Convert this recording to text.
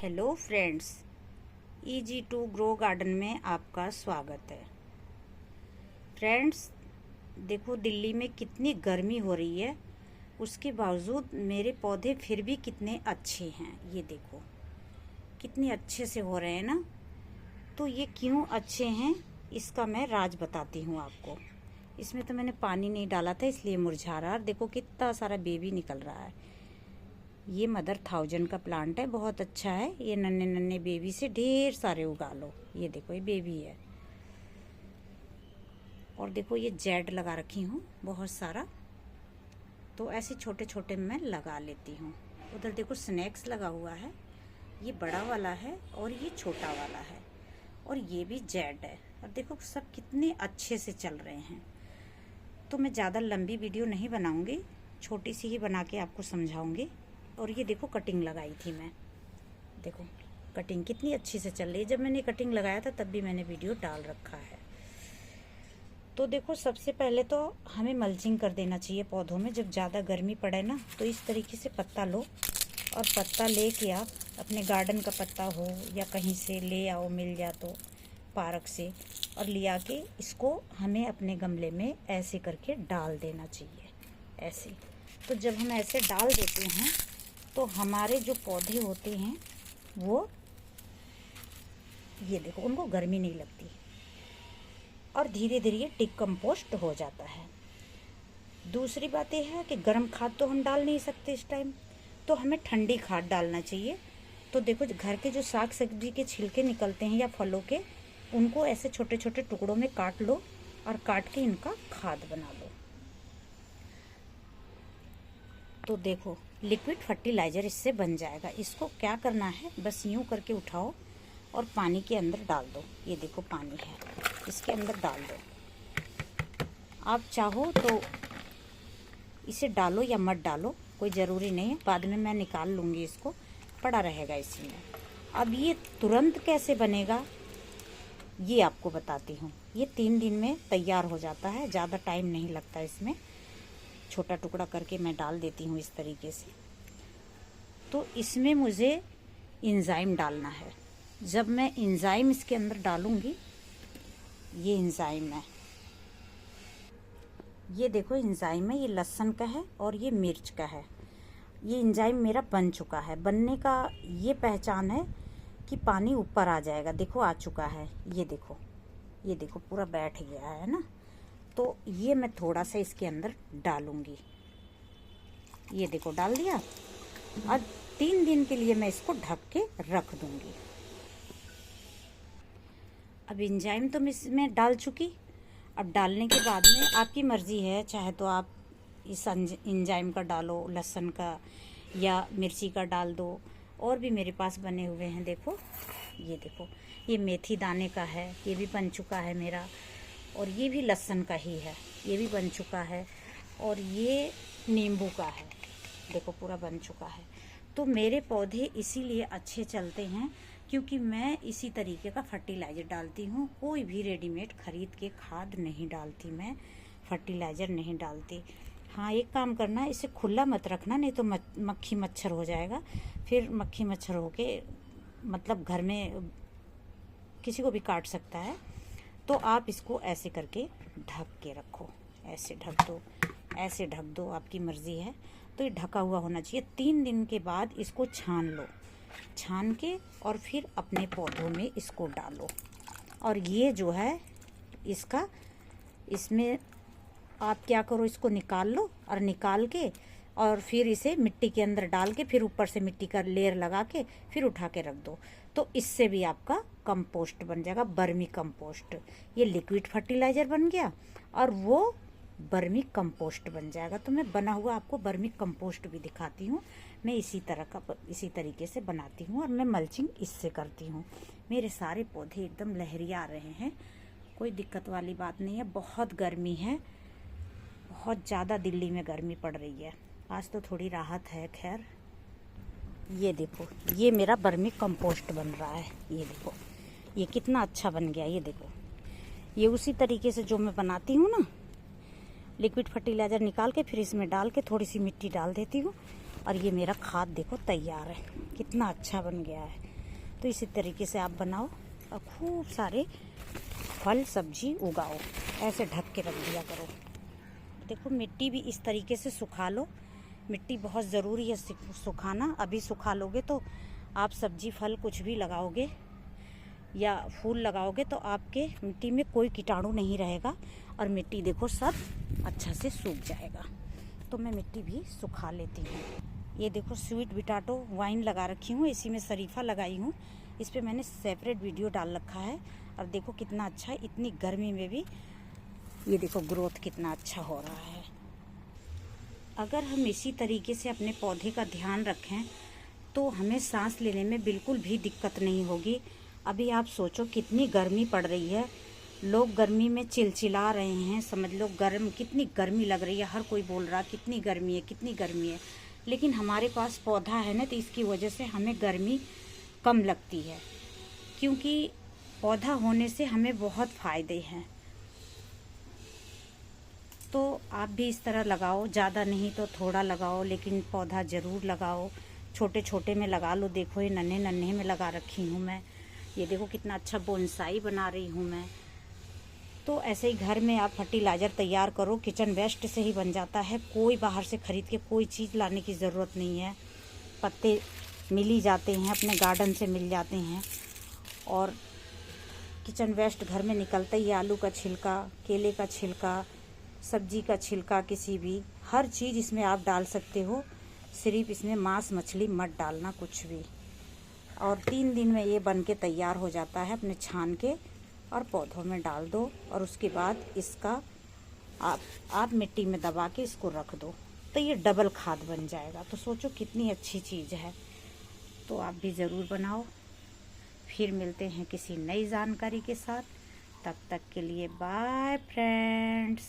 Hello friends, EG2 grow garden में आपका स्वागत है। फ्रेंड्स देखो, दिल्ली में कितनी गर्मी हो रही है, उसके बावजूद मेरे पौधे फिर भी कितने अच्छे हैं। ये देखो कितने अच्छे से हो रहे हैं ना। तो ये क्यों अच्छे हैं इसका मैं राज बताती हूँ आपको। इसमें तो मैंने पानी नहीं डाला था इसलिए मुरझा रहा है। देखो कितना सारा बेबी निकल रहा है। ये मदर 1000 का प्लांट है, बहुत अच्छा है। ये नन्हे नन्हे बेबी से ढेर सारे उगा लो। ये देखो ये बेबी है। और देखो ये जेड लगा रखी हूँ बहुत सारा, तो ऐसे छोटे छोटे मैं लगा लेती हूँ। उधर देखो स्नैक्स लगा हुआ है, ये बड़ा वाला है और ये छोटा वाला है, और ये भी जेड है। और देखो सब कितने अच्छे से चल रहे हैं। तो मैं ज़्यादा लंबी वीडियो नहीं बनाऊँगी, छोटी सी ही बना के आपको समझाऊँगी। और ये देखो कटिंग लगाई थी मैं, देखो कटिंग कितनी अच्छी से चल रही है। जब मैंने कटिंग लगाया था तब भी मैंने वीडियो डाल रखा है। तो देखो सबसे पहले तो हमें मल्चिंग कर देना चाहिए पौधों में। जब ज़्यादा गर्मी पड़े ना तो इस तरीके से पत्ता लो, और पत्ता लेके आप अपने गार्डन का पत्ता हो या कहीं से ले आओ, मिल जा तो पार्क से, और ले आके इसको हमें अपने गमले में ऐसे करके डाल देना चाहिए, ऐसे। तो जब हम ऐसे डाल देते हैं तो हमारे जो पौधे होते हैं वो, ये देखो उनको गर्मी नहीं लगती और धीरे धीरे डिकम्पोस्ट हो जाता है। दूसरी बात यह है कि गर्म खाद तो हम डाल नहीं सकते इस टाइम, तो हमें ठंडी खाद डालना चाहिए। तो देखो घर के जो साग सब्जी के छिलके निकलते हैं या फलों के, उनको ऐसे छोटे छोटे टुकड़ों में काट लो और काट के इनका खाद बना लो। तो देखो लिक्विड फर्टिलाइज़र इससे बन जाएगा। इसको क्या करना है, बस यूं करके उठाओ और पानी के अंदर डाल दो। ये देखो पानी है, इसके अंदर डाल दो। आप चाहो तो इसे डालो या मत डालो, कोई ज़रूरी नहीं है। बाद में मैं निकाल लूँगी, इसको पड़ा रहेगा इसी में। अब ये तुरंत कैसे बनेगा ये आपको बताती हूँ। ये 3 दिन में तैयार हो जाता है, ज़्यादा टाइम नहीं लगता इसमें। छोटा टुकड़ा करके मैं डाल देती हूँ इस तरीके से। तो इसमें मुझे एंजाइम डालना है। जब मैं एंजाइम इसके अंदर डालूंगी, ये एंजाइम है, ये देखो एंजाइम है, ये लहसुन का है और ये मिर्च का है। ये एंजाइम मेरा बन चुका है। बनने का ये पहचान है कि पानी ऊपर आ जाएगा। देखो आ चुका है, ये देखो, ये देखो पूरा बैठ गया है ना। तो ये मैं थोड़ा सा इसके अंदर डालूंगी। ये देखो डाल दिया। और 3 दिन के लिए मैं इसको ढक के रख दूंगी। अब एंजाइम तो मैं इसमें डाल चुकी। अब डालने के बाद में आपकी मर्जी है, चाहे तो आप इस एंजाइम का डालो, लहसुन का या मिर्ची का डाल दो। और भी मेरे पास बने हुए हैं, देखो ये देखो, ये मेथी दाने का है, ये भी बन चुका है मेरा। और ये भी लहसुन का ही है, ये भी बन चुका है। और ये नींबू का है, देखो पूरा बन चुका है। तो मेरे पौधे इसीलिए अच्छे चलते हैं क्योंकि मैं इसी तरीके का फर्टिलाइज़र डालती हूँ। कोई भी रेडीमेड खरीद के खाद नहीं डालती मैं, फर्टिलाइज़र नहीं डालती। हाँ एक काम करना, इसे खुला मत रखना, नहीं तो मक्खी मच्छर हो जाएगा। फिर मक्खी मच्छर होके मतलब घर में किसी को भी काट सकता है। तो आप इसको ऐसे करके ढक के रखो, ऐसे ढक दो, ऐसे ढक दो, आपकी मर्जी है। तो ये ढका हुआ होना चाहिए। 3 दिन के बाद इसको छान लो, छान के और फिर अपने पौधों में इसको डालो। और ये जो है इसका, इसमें आप क्या करो, इसको निकाल लो और निकाल के और फिर इसे मिट्टी के अंदर डाल के, फिर ऊपर से मिट्टी का लेयर लगा के फिर उठा के रख दो। तो इससे भी आपका कंपोस्ट बन जाएगा, बर्मी कंपोस्ट। ये लिक्विड फर्टिलाइज़र बन गया और वो बर्मी कंपोस्ट बन जाएगा। तो मैं बना हुआ आपको बर्मी कंपोस्ट भी दिखाती हूँ। मैं इसी तरीके से बनाती हूँ और मैं मल्चिंग इससे करती हूँ। मेरे सारे पौधे एकदम लहरिया रहे हैं, कोई दिक्कत वाली बात नहीं है। बहुत गर्मी है, बहुत ज़्यादा दिल्ली में गर्मी पड़ रही है। आज तो थोड़ी राहत है खैर। ये देखो ये मेरा बर्मी कंपोस्ट बन रहा है, ये देखो ये कितना अच्छा बन गया। ये देखो ये उसी तरीके से जो मैं बनाती हूँ ना, लिक्विड फर्टिलाइज़र निकाल के फिर इसमें डाल के थोड़ी सी मिट्टी डाल देती हूँ और ये मेरा खाद देखो तैयार है, कितना अच्छा बन गया है। तो इसी तरीके से आप बनाओ और खूब सारे फल सब्जी उगाओ। ऐसे ढक के रख दिया करो। देखो मिट्टी भी इस तरीके से सुखा लो। मिट्टी बहुत ज़रूरी है सुखाना। अभी सुखा लोगे तो आप सब्जी फल कुछ भी लगाओगे या फूल लगाओगे तो आपके मिट्टी में कोई कीटाणु नहीं रहेगा और मिट्टी देखो सब अच्छा से सूख जाएगा। तो मैं मिट्टी भी सुखा लेती हूँ। ये देखो स्वीट बिटाटो वाइन लगा रखी हूँ, इसी में शरीफा लगाई हूँ। इस पे मैंने सेपरेट वीडियो डाल रखा है और देखो कितना अच्छा है। इतनी गर्मी में भी ये देखो ग्रोथ कितना अच्छा हो रहा है। अगर हम इसी तरीके से अपने पौधे का ध्यान रखें तो हमें सांस लेने में बिल्कुल भी दिक्कत नहीं होगी। अभी आप सोचो कितनी गर्मी पड़ रही है, लोग गर्मी में चिलचिला रहे हैं, समझ लो कितनी गर्मी लग रही है। हर कोई बोल रहा कितनी गर्मी है कितनी गर्मी है, लेकिन हमारे पास पौधा है ना, तो इसकी वजह से हमें गर्मी कम लगती है। क्योंकि पौधा होने से हमें बहुत फ़ायदे हैं। तो आप भी इस तरह लगाओ, ज़्यादा नहीं तो थोड़ा लगाओ, लेकिन पौधा ज़रूर लगाओ। छोटे छोटे में लगा लो। देखो ये नन्हे नन्हे में लगा रखी हूँ मैं। ये देखो कितना अच्छा बोनसाई बना रही हूँ मैं। तो ऐसे ही घर में आप फर्टिलाइज़र तैयार करो, किचन वेस्ट से ही बन जाता है। कोई बाहर से ख़रीद के कोई चीज़ लाने की ज़रूरत नहीं है। पत्ते मिल ही जाते हैं, अपने गार्डन से मिल जाते हैं। और किचन वेस्ट घर में निकलता ही, आलू का छिलका, केले का छिलका, सब्जी का छिलका, किसी भी हर चीज़ इसमें आप डाल सकते हो। सिर्फ इसमें मांस मछली मत डालना कुछ भी। और 3 दिन में ये बन के तैयार हो जाता है। अपने छान के और पौधों में डाल दो और उसके बाद इसका आप मिट्टी में दबा के इसको रख दो तो ये डबल खाद बन जाएगा। तो सोचो कितनी अच्छी चीज़ है। तो आप भी ज़रूर बनाओ। फिर मिलते हैं किसी नई जानकारी के साथ। तब तक के लिए बाय फ्रेंड्स।